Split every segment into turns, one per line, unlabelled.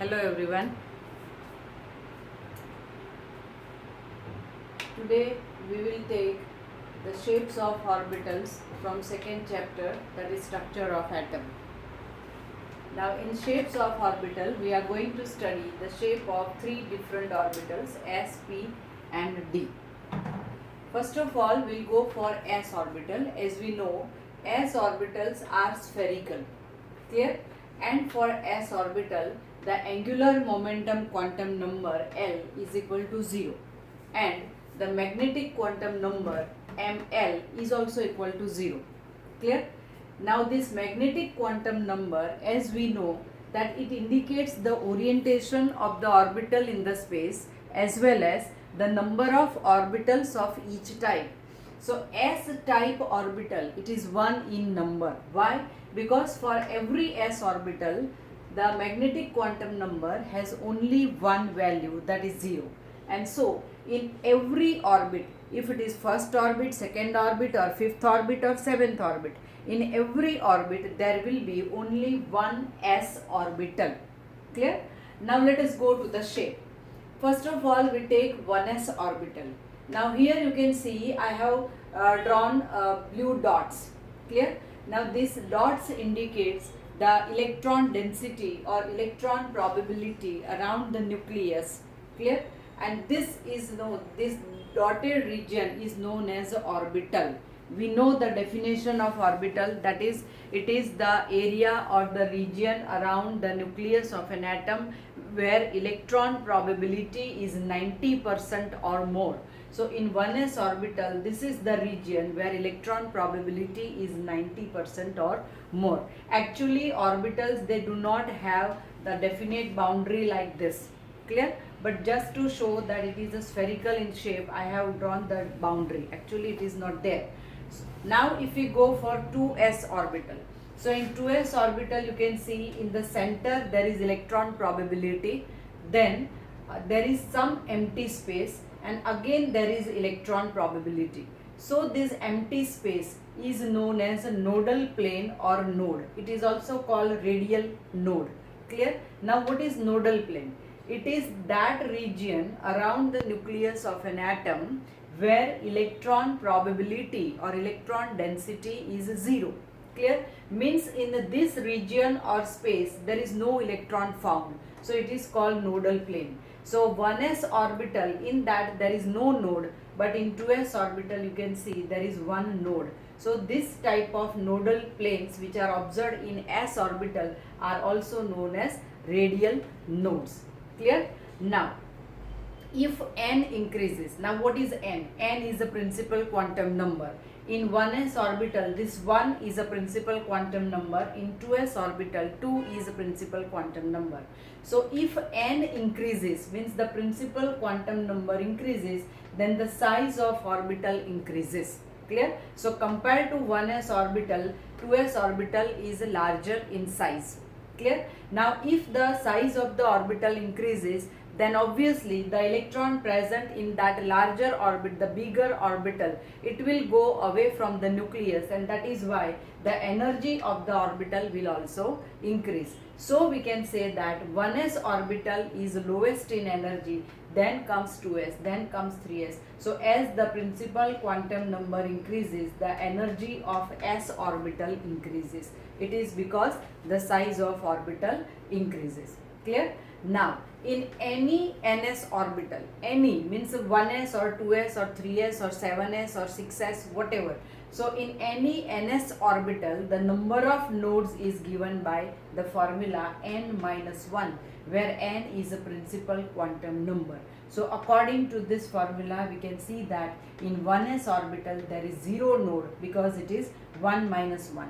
Hello everyone. Today we will take the shapes of orbitals from second chapter, that is structure of atom. Now in shapes of orbital we are going to study the shape of three different orbitals S, P and D. First of all we'll go for S orbital. As we know, S orbitals are spherical. Clear? And for S orbital the angular momentum quantum number L is equal to 0 and the magnetic quantum number ML is also equal to 0. Clear? Now this magnetic quantum number, as we know, that it indicates the orientation of the orbital in the space as well as the number of orbitals of each type. So S type orbital, it is 1 in number. Why? Because for every S orbital the magnetic quantum number has only one value, that is 0. And so in every orbit, if it is first orbit, second orbit or fifth orbit or seventh orbit, in every orbit there will be only one S orbital. Clear? Now let us go to the shape. First of all we take 1s orbital. Now here you can see I have drawn blue dots. Clear? Now these dots indicates the electron density or electron probability around the nucleus. Clear? And this dotted region is known as orbital. We know the definition of orbital, that is, it is the area or the region around the nucleus of an atom where electron probability is 90% or more. So in 1s orbital, this is the region where electron probability is 90% or more. Actually orbitals, they do not have the definite boundary like this. Clear? But just to show that it is a spherical in shape, I have drawn the boundary. Actually it is not there. Now if we go for 2s orbital. So in 2s orbital you can see in the center there is electron probability, then there is some empty space and again there is electron probability. So this empty space is known as a nodal plane or node. It is also called radial node. Clear? Now what is nodal plane? It is that region around the nucleus of an atom where electron probability or electron density is 0. Clear? Means in this region or space there is no electron found. So it is called nodal plane. So 1s orbital, in that there is no node, but in 2s orbital you can see there is one node. So this type of nodal planes which are observed in s orbital are also known as radial nodes. Clear? Now if n increases, now what is n? N is a principal quantum number. In 1s orbital this 1 is a principal quantum number, in 2s orbital 2 is a principal quantum number. So if n increases, means the principal quantum number increases, then the size of orbital increases. Clear? So compared to 1s orbital, 2s orbital is larger in size. Clear? Now if the size of the orbital increases, then obviously the electron present in that larger orbit, the bigger orbital, it will go away from the nucleus, and that is why the energy of the orbital will also increase. So we can say that 1s orbital is lowest in energy, then comes 2s, then comes 3s. So as the principal quantum number increases, the energy of s orbital increases. It is because the size of orbital increases. Clear? Now in any ns orbital, any means 1s or 2s or 3s or 7s or 6s, whatever. So in any ns orbital the number of nodes is given by the formula n minus 1, where n is a principal quantum number. So according to this formula we can see that in 1s orbital there is 0 node because it is 1 minus 1.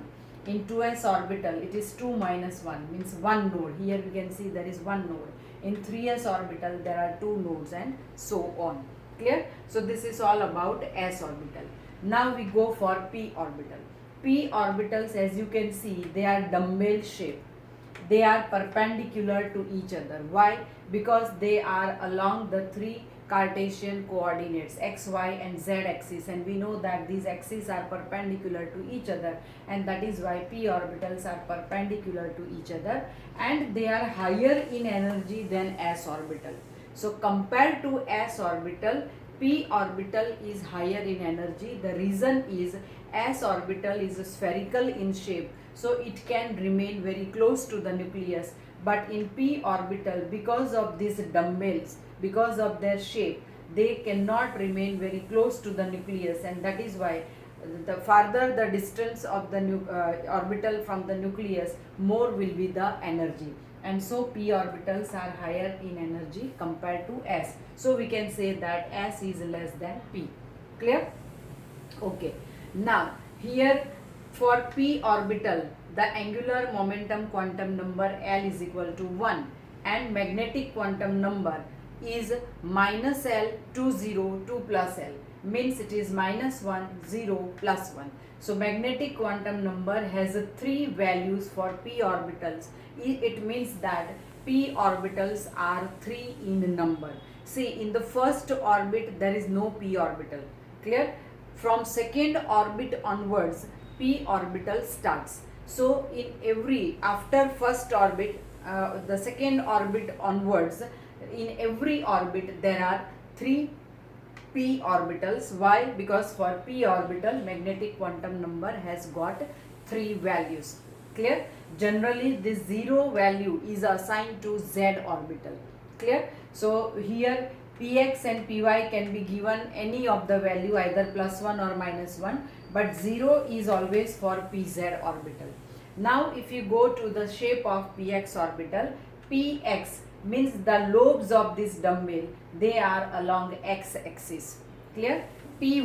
In 2s orbital it is 2 minus 1, means 1 node. Here we can see there is 1 node. In 3s orbital there are 2 nodes and so on. Clear? So this is all about s orbital. Now we go for p orbital. P orbitals, as you can see, they are dumbbell shape. They are perpendicular to each other. Why? Because they are along the three Cartesian coordinates x, y and z axis, and we know that these axes are perpendicular to each other, and that is why p orbitals are perpendicular to each other and they are higher in energy than s orbital. So compared to s orbital, p orbital is higher in energy. The reason is s orbital is spherical in shape, so it can remain very close to the nucleus, but in p orbital, because of these dumbbells, because of their shape, they cannot remain very close to the nucleus, and that is why the farther the distance of the orbital from the nucleus, more will be the energy, and so p orbitals are higher in energy compared to s. So we can say that s is less than p. Clear? Okay. Now here for p orbital, the angular momentum quantum number L is equal to 1 and magnetic quantum number is minus L 2 0 2 plus L, means it is minus 1 0 plus 1. So magnetic quantum number has 3 values for p orbitals. It means that p orbitals are 3 in number. See, in the first orbit there is no p orbital. Clear? From second orbit onwards, p orbital starts. So in every, after first orbit, the second orbit onwards, in every orbit there are 3 p orbitals. Why? Because for p orbital, magnetic quantum number has got 3 values. Clear? Generally this 0 value is assigned to z orbital. Clear? So here px and py can be given any of the value, either plus 1 or minus 1, but 0 is always for pz orbital. Now if you go to the shape of px orbital, px means the lobes of this dumbbell, they are along x axis. Clear? Py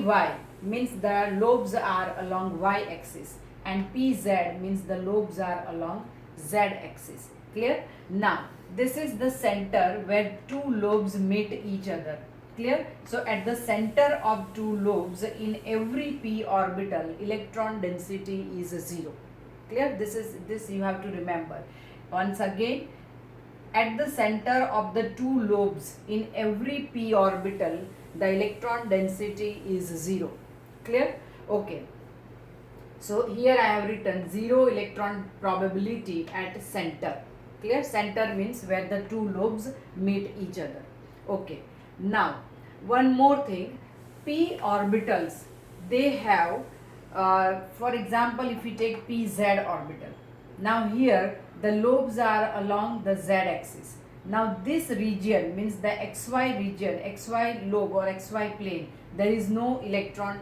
means the lobes are along y axis, and pz means the lobes are along z axis. Clear? Now this is the center where two lobes meet each other. Clear? So at the center of two lobes in every p orbital, electron density is 0. Clear? This you have to remember. Once again, at the center of the two lobes in every p orbital, the electron density is 0. Clear? Okay. So here I have written 0 electron probability at center. Clear? Center means where the two lobes meet each other. Okay. Now one more thing, p orbitals, they have for example, if we take pz orbital, now here the lobes are along the z axis. Now this region means the xy region, xy lobe or xy plane, there is no electron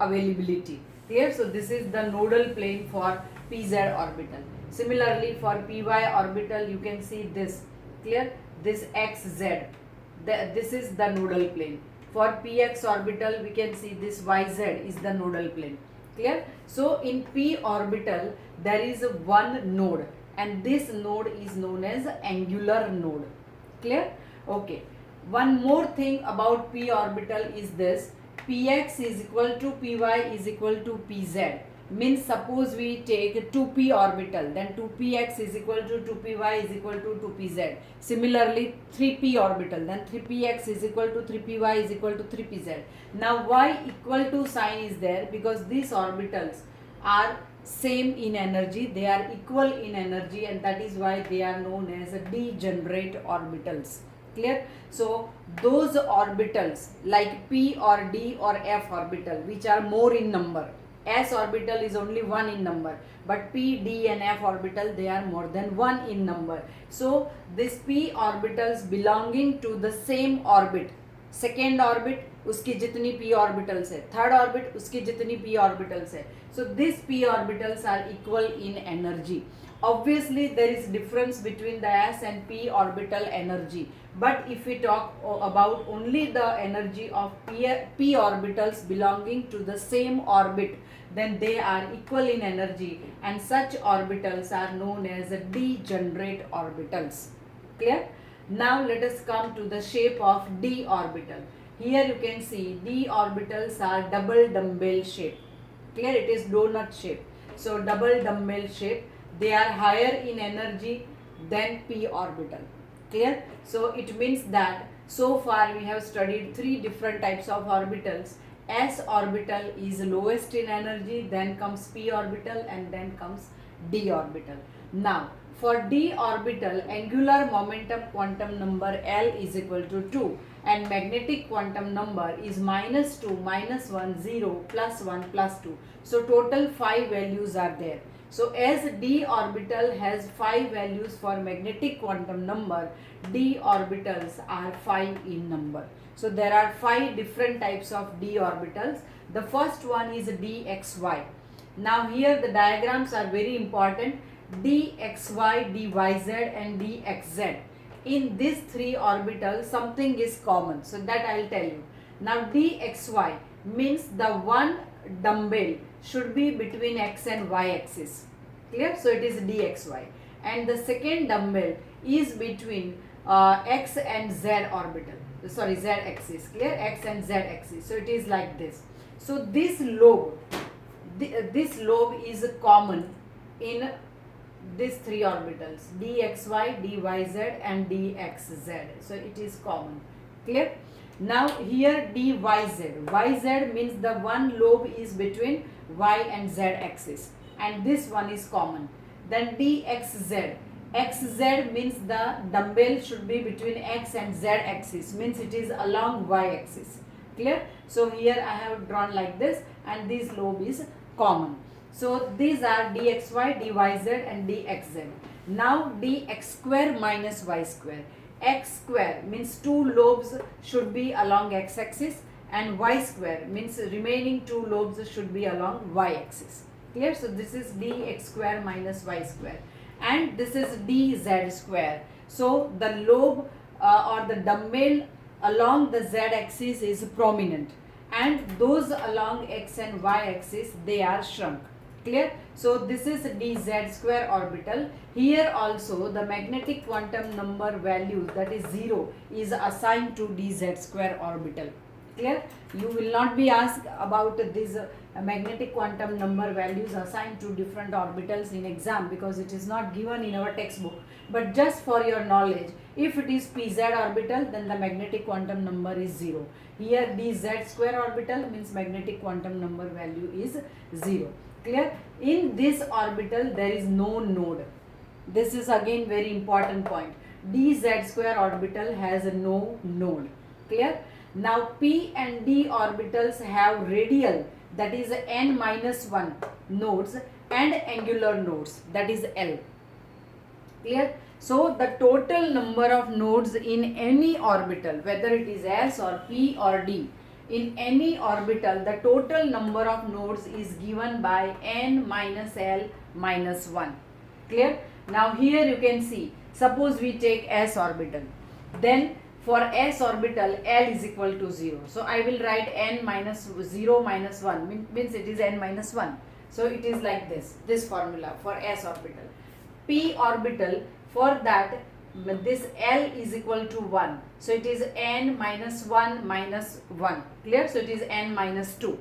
availability. Clear? So this is the nodal plane for pz orbital. Similarly for py orbital, you can see this. Clear? This xz, this is the nodal plane. For px orbital, we can see this yz is the nodal plane. Clear? So in p orbital there is one node, and this node is known as angular node. Clear? Okay. One more thing about p orbital is this: px is equal to py is equal to pz. Means suppose we take 2p orbital, then 2px is equal to 2py is equal to 2pz. Similarly 3p orbital, then 3px is equal to 3py is equal to 3pz. Now why equal to sign is there? Because these orbitals are same in energy, they are equal in energy, and that is why they are known as degenerate orbitals. Clear? So those orbitals like p or d or f orbital, which are more in number, s orbital is only 1 in number, but p, d and f orbital, they are more than 1 in number. So this p orbitals belonging to the same orbit, second orbit उसकी जितनी p orbitals है, third orbit उसकी जितनी p orbitals है, so these p orbitals are equal in energy. Obviously there is difference between the s and p orbital energy, but if we talk about only the energy of p orbitals belonging to the same orbit, then they are equal in energy, and such orbitals are known as degenerate orbitals. Clear? Now let us come to the shape of d orbital. Here you can see d orbitals are double dumbbell shape. Clear? It is donut shape. So double dumbbell shape, they are higher in energy than p orbital. Clear? So it means that so far we have studied three different types of orbitals. S orbital is lowest in energy, then comes p orbital, and then comes d orbital. Now for d orbital, angular momentum quantum number L is equal to 2 and magnetic quantum number is -2, -1, 0, +1, +2. So total 5 values are there. So as d orbital has 5 values for magnetic quantum number, d orbitals are 5 in number. So there are 5 different types of d orbitals. The first one is dxy. Now here the diagrams are very important. dxy, dyz and dxz. In these three orbitals something is common. So that I will tell you. Now dxy means the one dumbbell should be between x and y axis. Clear? So it is dxy. And the second dumbbell is between x and z orbital. Sorry, z axis. Clear? X and z axis. So it is like this. So this lobe is common in these three orbitals, dxy, dyz and dxz. So it is common. Clear? Now here dyz. Yz means the one lobe is between y and z axis, and this one is common. Then dxz. Xz means the dumbbell should be between x and z axis, means it is along y axis. Clear? So here I have drawn like this, and this lobe is common. So these are dxy, dyz and dxz. Now dx square minus y square. X square means two lobes should be along x axis, and y square means remaining two lobes should be along y axis. Clear? So this is dx square minus y square, and this is dz square. So the lobe or the dumbbell along the z axis is prominent, and those along x and y axis, they are shrunk. Clear? So this is dz square orbital. Here also the magnetic quantum number value, that is 0, is assigned to dz square orbital. Clear? You will not be asked about these magnetic quantum number values assigned to different orbitals in exam, because it is not given in our textbook. But just for your knowledge, if it is pz orbital, then the magnetic quantum number is 0. Here dz square orbital means magnetic quantum number value is 0. Clear? In this orbital there is no node. This is again very important point. dz square orbital has no node. Clear? Now p and d orbitals have radial, that is n minus 1 nodes, and angular nodes, that is L. Clear? So the total number of nodes in any orbital, whether it is S or P or D, in any orbital the total number of nodes is given by n minus L minus 1. Clear? Now here you can see, suppose we take S orbital, then for S orbital L is equal to 0. So I will write n minus 0 minus 1 means it is n minus 1. So it is like this formula for S orbital. P orbital, for that this L is equal to 1. So it is n minus 1 minus 1. Clear? So it is n minus 2.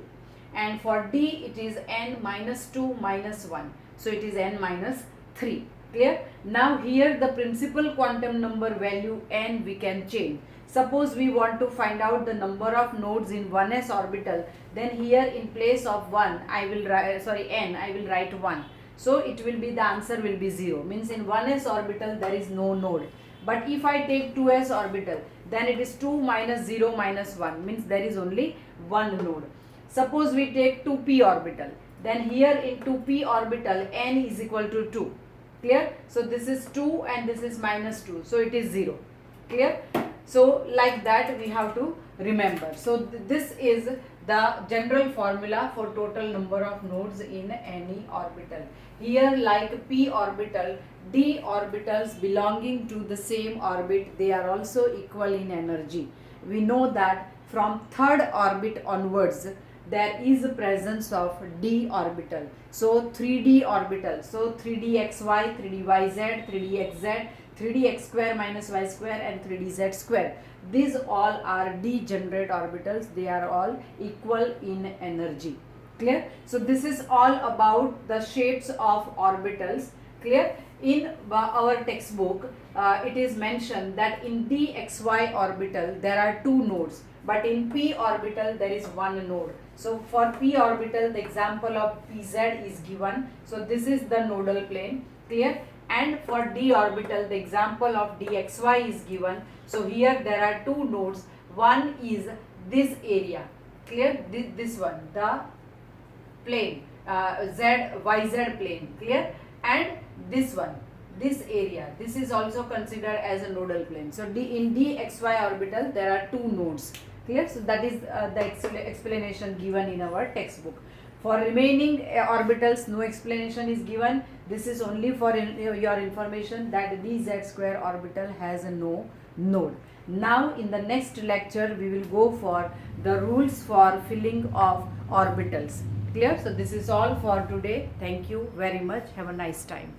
And for D it is n minus 2 minus 1. So it is n minus 3. Clear? Now here the principal quantum number value n we can change. Suppose we want to find out the number of nodes in 1s orbital, then here in place of 1 I will write, n I will write 1. So it will be, the answer will be 0, means in 1s orbital there is no node. But if I take 2s orbital, then it is 2 minus 0 minus 1, means there is only one node. Suppose we take 2p orbital, then here in 2p orbital n is equal to 2. Clear? So this is 2 and this is minus 2, so it is 0. Clear? So like that we have to remember. So this is the general formula for total number of nodes in any orbital. Here like p orbital, d orbitals belonging to the same orbit, they are also equal in energy. We know that from third orbit onwards there is a presence of d orbital. So 3d orbital, so 3dxy, 3dyz, 3dxz, 3dx square minus y square and 3dz square. These all are degenerate orbitals. They are all equal in energy. Clear? So this is all about the shapes of orbitals. Clear? in our textbook it is mentioned that in dxy orbital there are two nodes, but in p orbital there is one node. So for p orbital the example of pz is given, so this is the nodal plane, clear. And for d orbital the example of dxy is given, so here there are two nodes, one is this area, clear, this one, the plane yz plane, clear, and this one, this area, this is also considered as a nodal plane. So in dxy orbital there are two nodes, clear. So that is the explanation given in our textbook. For remaining orbitals no explanation is given. This is only for your information that dz square orbital has no node. Now in the next lecture we will go for the rules for filling of orbitals, clear. So this is all for today. Thank you very much. Have a nice time.